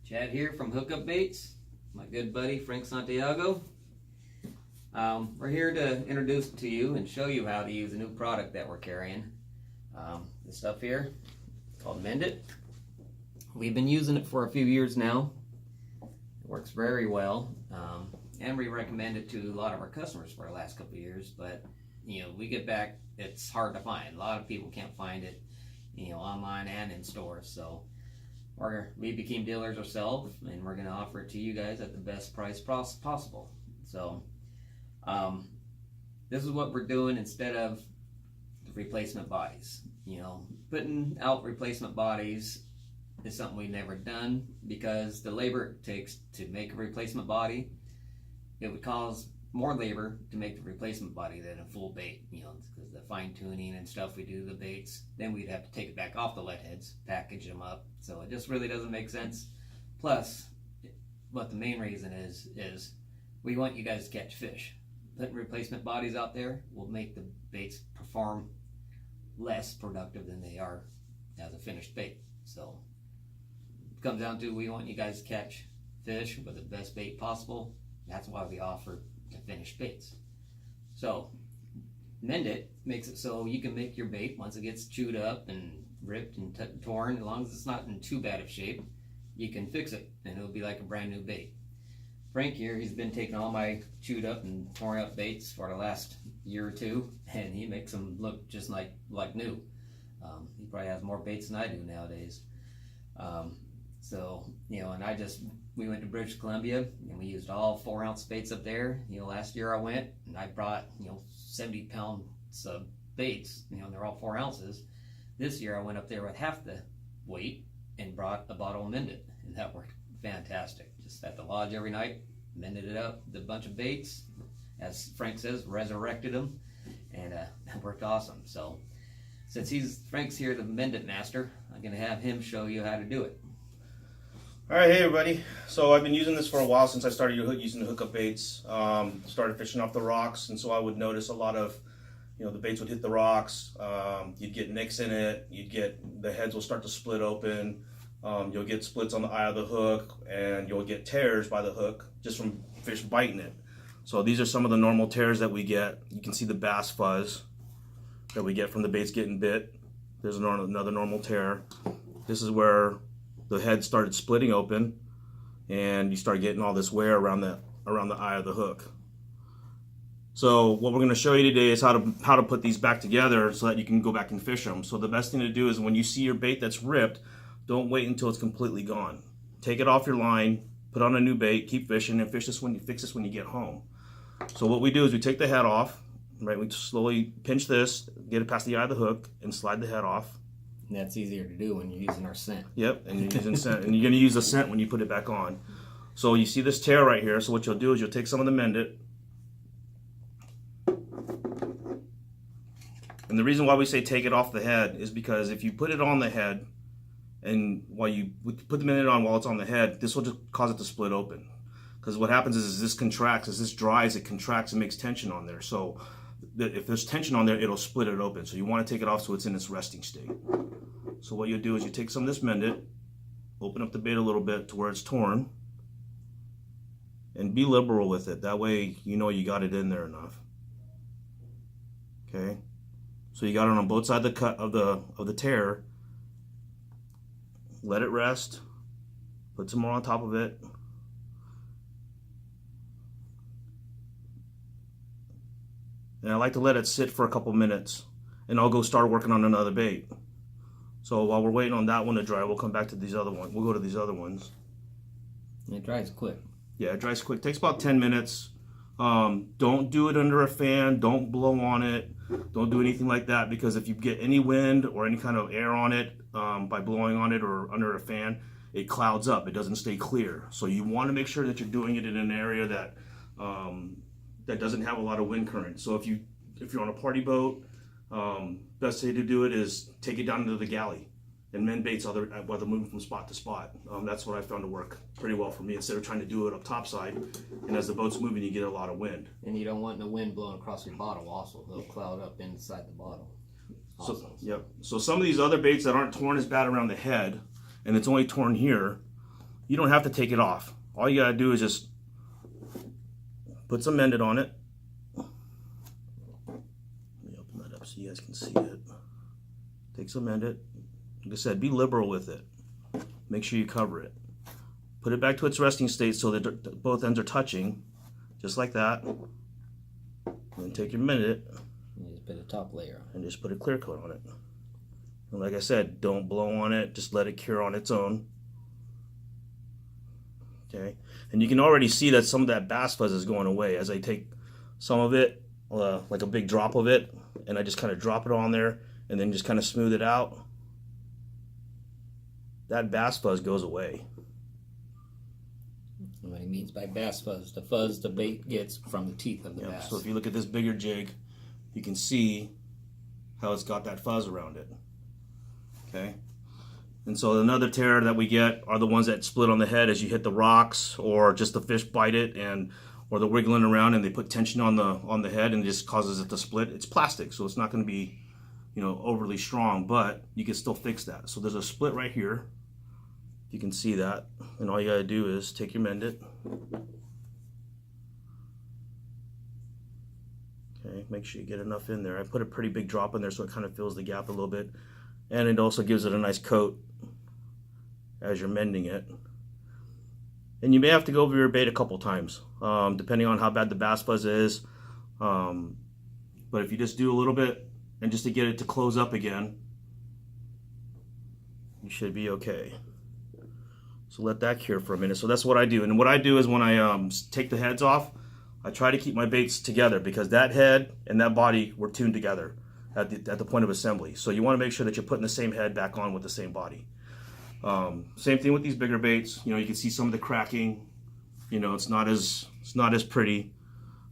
Chad here from Hookup Baits, my good buddy Frank Santiago. We're here to introduce to you and show you how to use a new product that we're carrying. This stuff here, it's called Mend It. We've been using it for a few years now. It works very well, and we recommend it to a lot of our customers for the last couple of years. But we get back, it's hard to find. A lot of people can't find it, online and in stores. So we became dealers ourselves, and we're going to offer it to you guys at the best price possible. So this is what we're doing instead of the replacement bodies. Putting out replacement bodies is something we've never done because the labor it takes to make a replacement body, it would cause more labor to make the replacement body than a full bait, because the fine tuning and stuff we do to the baits, then we'd have to take it back off the lead heads, package them up, so it just really doesn't make sense. Plus, what the main reason is we want you guys to catch fish. Putting replacement bodies out there will make the baits perform less productive than they are as a finished bait. So it comes down to, we want you guys to catch fish with the best bait possible. That's why we offer the finished baits. So Mend It makes it so you can make your bait once it gets chewed up and ripped and torn. As long as it's not in too bad of shape, you can fix it and it'll be like a brand new bait. Frank here, he's been taking all my chewed up and torn up baits for the last year or two, and he makes them look just like new. He probably has more baits than I do nowadays. And we went to British Columbia and we used all 4-ounce baits up there. Last year I went and I brought 70 pounds of baits. They're all 4 ounces. This year I went up there with half the weight and brought a bottle of Mend It, and that worked fantastic. Just at the lodge every night, mended it up with a bunch of baits, as Frank says, resurrected them, and that worked awesome. So since Frank's here, the Mend It master, I'm gonna have him show you how to do it. All right, hey everybody. So I've been using this for a while since I started using the hookup baits. Started fishing off the rocks, and so I would notice a lot of, the baits would hit the rocks. You'd get nicks in it. The heads will start to split open. You'll get splits on the eye of the hook, and you'll get tears by the hook just from fish biting it. So these are some of the normal tears that we get. You can see the bass fuzz that we get from the baits getting bit. There's another normal tear. This is where the head started splitting open, and you start getting all this wear around the eye of the hook. So what we're going to show you today is how to put these back together so that you can go back and fish them. So the best thing to do is when you see your bait that's ripped, don't wait until it's completely gone. Take it off your line, put on a new bait, keep fishing, and fix this when you get home. So what we do is we take the head off, right? We slowly pinch this, get it past the eye of the hook, and slide the head off. And that's easier to do when you're using our scent. Yep, and you're using scent, and you're going to use the scent when you put it back on. So you see this tear right here. So what you'll do is you'll take some of the Mend It. And the reason why we say take it off the head is because if you put it on the head, and while you put the Mend It on while it's on the head, this will just cause it to split open. Because what happens is this contracts, as this dries, it contracts and makes tension on there. So if there's tension on there, it'll split it open. So you want to take it off so it's in its resting state. So what you'll do is you take some of this Mend It, open up the bait a little bit to where it's torn, and be liberal with it. That way you got it in there enough. Okay? So you got it on both sides of the cut of the tear. Let it rest, put some more on top of it, and I like to let it sit for a couple minutes, and I'll go start working on another bait. So while we're waiting on that one to dry, we'll come back to these other ones. We'll go to these other ones. It dries quick. Yeah, it dries quick. Takes about 10 minutes. Don't do it under a fan. Don't blow on it. Don't do anything like that, because if you get any wind or any kind of air on it by blowing on it or under a fan, it clouds up. It doesn't stay clear. So you want to make sure that you're doing it in an area that that doesn't have a lot of wind current. So if you're on a party boat, best way to do it is take it down into the galley and mend baits while they're moving from spot to spot. That's what I found to work pretty well for me, instead of trying to do it up topside, and as the boat's moving you get a lot of wind. And you don't want the wind blowing across your bottle also. It'll cloud up inside the bottle. So some of these other baits that aren't torn as bad around the head, and it's only torn here, you don't have to take it off. All you gotta do is just put some Mendit on it. Let me open that up so you guys can see it. Take some Mendit. Like I said, be liberal with it. Make sure you cover it. Put it back to its resting state so that both ends are touching, just like that. And then take your Mendit And just put a top layer on and just put a clear coat on it. And like I said, don't blow on it. Just let it cure on its own. Okay, and you can already see that some of that bass fuzz is going away as I take some of it, like a big drop of it, and I just kind of drop it on there and then just kind of smooth it out. That bass fuzz goes away. What he means by bass fuzz, the fuzz the bait gets from the teeth of the Yeah, bass. so if you look at this bigger jig, you can see how it's got that fuzz around it. Okay, and so another tear that we get are the ones that split on the head as you hit the rocks, or just the fish bite it, and or they're wiggling around and they put tension on the head and it just causes it to split. It's plastic, so it's not going to be, you know, overly strong, but you can still fix that. So there's a split right here. You can see that, and all you gotta do is take your Mendit. Okay, make sure you get enough in there. I put a pretty big drop in there so it kind of fills the gap a little bit, and it also gives it a nice coat as you're mending it. And you may have to go over your bait a couple times, depending on how bad the bass fuzz is. But if you just do a little bit, and just to get it to close up again, you should be okay. So let that cure for a minute. So that's what I do. And what I do is when I take the heads off, I try to keep my baits together, because that head and that body were tuned together at the point of assembly. So you want to make sure that you're putting the same head back on with the same body. Same thing with these bigger baits. You know, you can see some of the cracking. You know, it's not as pretty.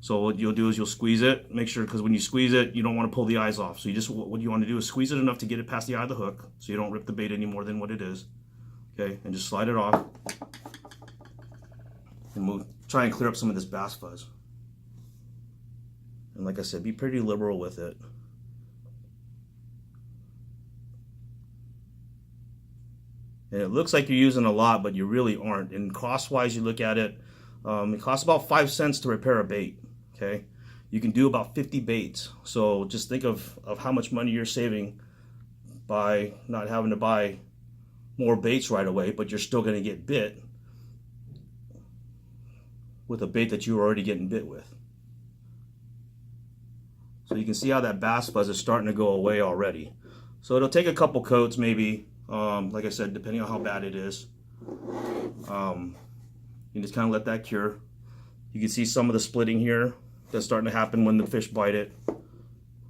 So what you'll do is you'll squeeze it. Make sure, because when you squeeze it, you don't want to pull the eyes off. So you just, what you want to do is squeeze it enough to get it past the eye of the hook, so you don't rip the bait any more than what it is. Okay, and just slide it off, and we'll try and clear up some of this bass fuzz. And like I said, be pretty liberal with it. And it looks like you're using a lot, but you really aren't. And cost-wise, you look at it, it costs about 5 cents to repair a bait. Okay, you can do about 50 baits. So just think of how much money you're saving by not having to buy more baits right away, but you're still going to get bit with a bait that you were already getting bit with. So you can see how that bass fuzz is starting to go away already. So it'll take a couple coats maybe, like I said, depending on how bad it is. You just kind of let that cure. You can see some of the splitting here that's starting to happen when the fish bite it.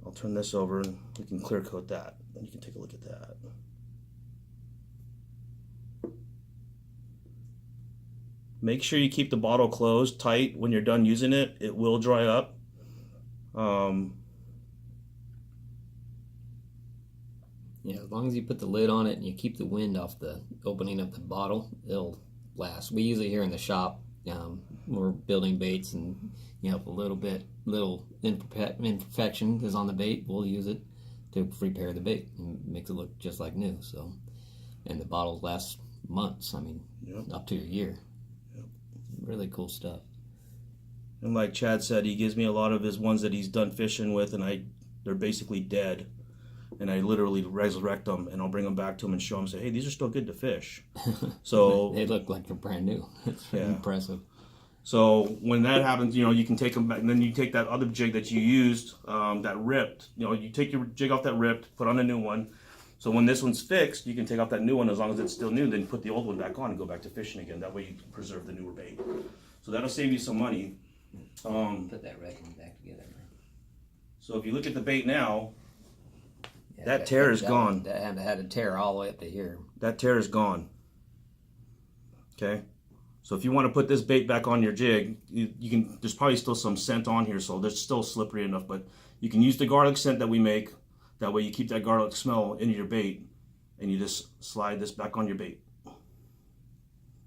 I'll turn this over and we can clear coat that, and you can take a look at that. Make sure you keep the bottle closed tight when you're done using it. It will dry up. Yeah, as long as you put the lid on it and you keep the wind off the opening of the bottle, it'll last. We use it here in the shop. We're building baits, and you know, if a little imperfection is on the bait, we'll use it to repair the bait and makes it look just like new. So, and the bottles last months. I mean, up to a year. Really cool stuff. And like Chad said, he gives me a lot of his ones that he's done fishing with, and they're basically dead. And I literally resurrect them, and I'll bring them back to him and show him, say, hey, these are still good to fish. So they look like they're brand new. It's impressive. So when that happens, you know, you can take them back, and then you take that other jig that you used, that ripped, you know, you take your jig off that ripped, put on a new one. So when this one's fixed, you can take off that new one as long as it's still new, then put the old one back on and go back to fishing again. That way you can preserve the newer bait. So that'll save you some money. Put that resin back together, man. So if you look at the bait now, that tear is gone. That had a tear all the way up to here. That tear is gone. Okay? So if you want to put this bait back on your jig, you can, there's probably still some scent on here, so there's still slippery enough, but you can use the garlic scent that we make. That way you keep that garlic smell into your bait, and you just slide this back on your bait.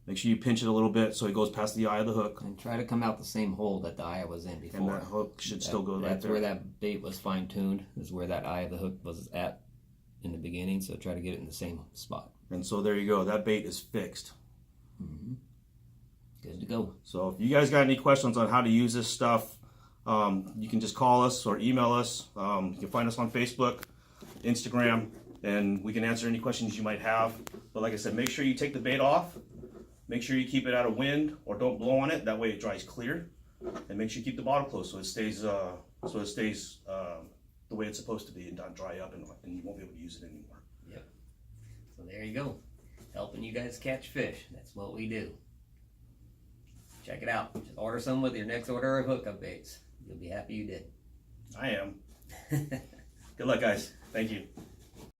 Make sure you pinch it a little bit so it goes past the eye of the hook. And try to come out the same hole that the eye was in before. And that hook should still go right there. That's where that bait was fine-tuned, is where that eye of the hook was at in the beginning, so try to get it in the same spot. And so there you go. That bait is fixed. Good to go. So if you guys got any questions on how to use this stuff, you can just call us or email us. You can find us on Facebook, Instagram, and we can answer any questions you might have. But like I said, make sure you take the bait off. Make sure you keep it out of wind or don't blow on it. That way it dries clear. And make sure you keep the bottle closed so it stays the way it's supposed to be and not dry up and you won't be able to use it anymore. Yep. So there you go. Helping you guys catch fish. That's what we do. Check it out. Just order some with your next order of hookup baits. You'll be happy you did. I am. Good luck, guys. Thank you.